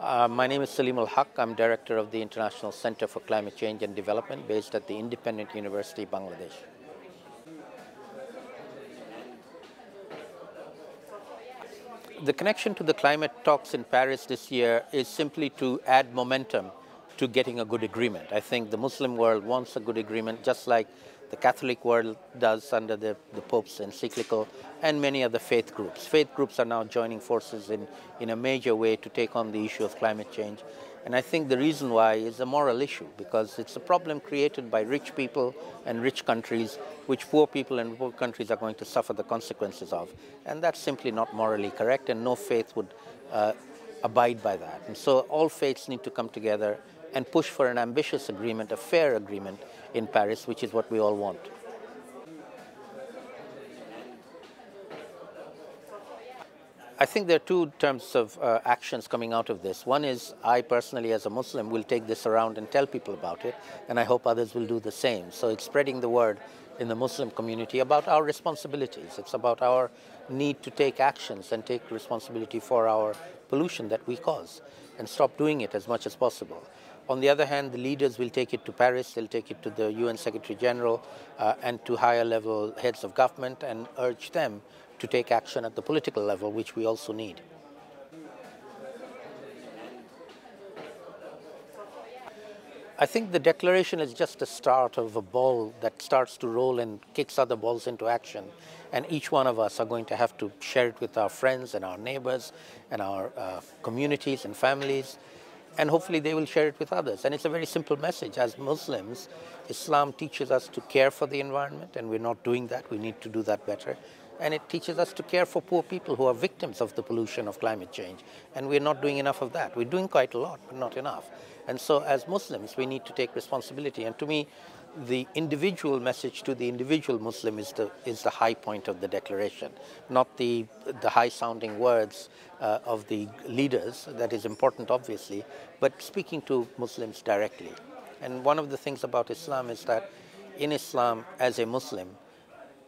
My name is Saleemul Huq. I'm director of the International Center for Climate Change and Development based at the Independent University, Bangladesh. The connection to the climate talks in Paris this year is simply to add momentum to getting a good agreement. I think the Muslim world wants a good agreement, just like the Catholic world does under the Pope's encyclical, and many other faith groups. Faith groups are now joining forces in a major way to take on the issue of climate change. And I think the reason why is a moral issue, because it's a problem created by rich people and rich countries, which poor people and poor countries are going to suffer the consequences of. And that's simply not morally correct, and no faith would abide by that. And so all faiths need to come together and push for an ambitious agreement, a fair agreement in Paris, which is what we all want. I think there are two terms of actions coming out of this. One is I personally, as a Muslim, will take this around and tell people about it, and I hope others will do the same. So it's spreading the word in the Muslim community about our responsibilities. It's about our need to take actions and take responsibility for our pollution that we cause and stop doing it as much as possible. On the other hand, the leaders will take it to Paris, they'll take it to the UN Secretary General and to higher level heads of government and urge them to take action at the political level, which we also need. I think the declaration is just the start of a ball that starts to roll and kicks other balls into action. And each one of us are going to have to share it with our friends and our neighbors and our communities and families. And hopefully they will share it with others. And it's a very simple message. As Muslims, Islam teaches us to care for the environment, and we're not doing that. We need to do that better. And it teaches us to care for poor people who are victims of the pollution of climate change. And we're not doing enough of that. We're doing quite a lot, but not enough. And so as Muslims, we need to take responsibility. And to me, the individual message to the individual Muslim is the high point of the declaration, not the high-sounding words of the leaders. That is important, obviously, but speaking to Muslims directly. And one of the things about Islam is that in Islam, as a Muslim,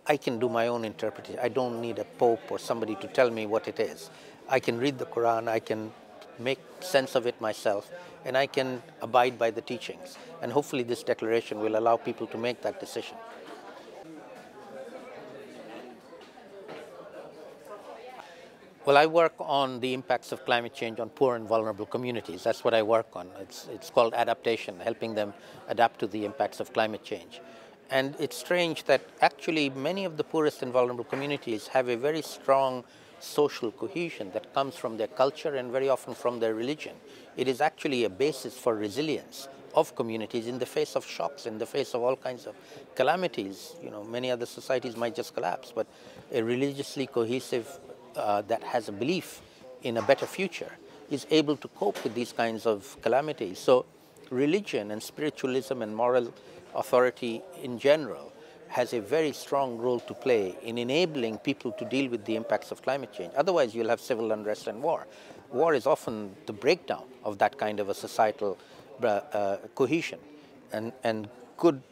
I can do my own interpretation. I don't need a pope or somebody to tell me what it is. I can read the Quran, I can make sense of it myself, and I can abide by the teachings. And hopefully this declaration will allow people to make that decision. Well, I work on the impacts of climate change on poor and vulnerable communities. That's what I work on. It's called adaptation, helping them adapt to the impacts of climate change. And it's strange that actually many of the poorest and vulnerable communities have a very strong social cohesion that comes from their culture and very often from their religion. It is actually a basis for resilience of communities in the face of shocks, in the face of all kinds of calamities. You know, many other societies might just collapse, but a religiously cohesive that has a belief in a better future is able to cope with these kinds of calamities. So religion and spiritualism and moral authority in general has a very strong role to play in enabling people to deal with the impacts of climate change. Otherwise, you'll have civil unrest and war. War is often the breakdown of that kind of a societal cohesion. And good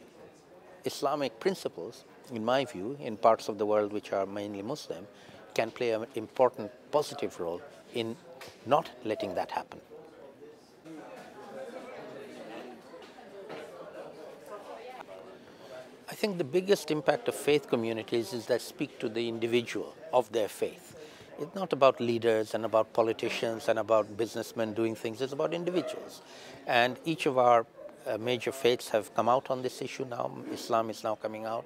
Islamic principles, in my view, in parts of the world which are mainly Muslim, can play an important positive role in not letting that happen. I think the biggest impact of faith communities is that speak to the individual of their faith. It's not about leaders and about politicians and about businessmen doing things. It's about individuals. And each of our major faiths have come out on this issue now. Islam is now coming out.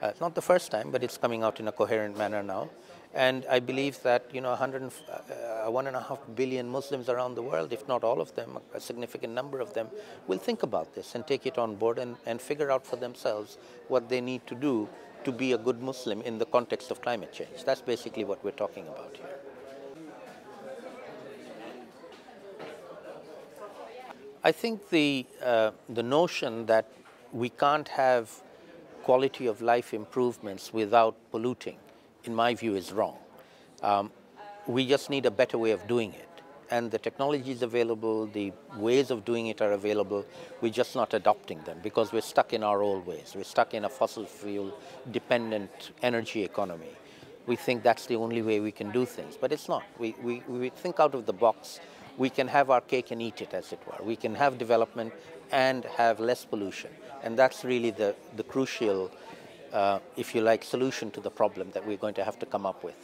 It's not the first time, but it's coming out in a coherent manner now. And I believe that 1.5 billion Muslims around the world, if not all of them, a significant number of them, will think about this and take it on board and figure out for themselves what they need to do to be a good Muslim in the context of climate change. That's basically what we're talking about here. I think the notion that we can't have quality of life improvements without polluting, in my view, is wrong. We just need a better way of doing it. And the technology is available, the ways of doing it are available. We're just not adopting them because we're stuck in our old ways. We're stuck in a fossil fuel dependent energy economy. We think that's the only way we can do things, but it's not. We think out of the box we can have our cake and eat it, as it were. We can have development and have less pollution. And that's really the crucial, if you like, solution to the problem that we're going to have to come up with.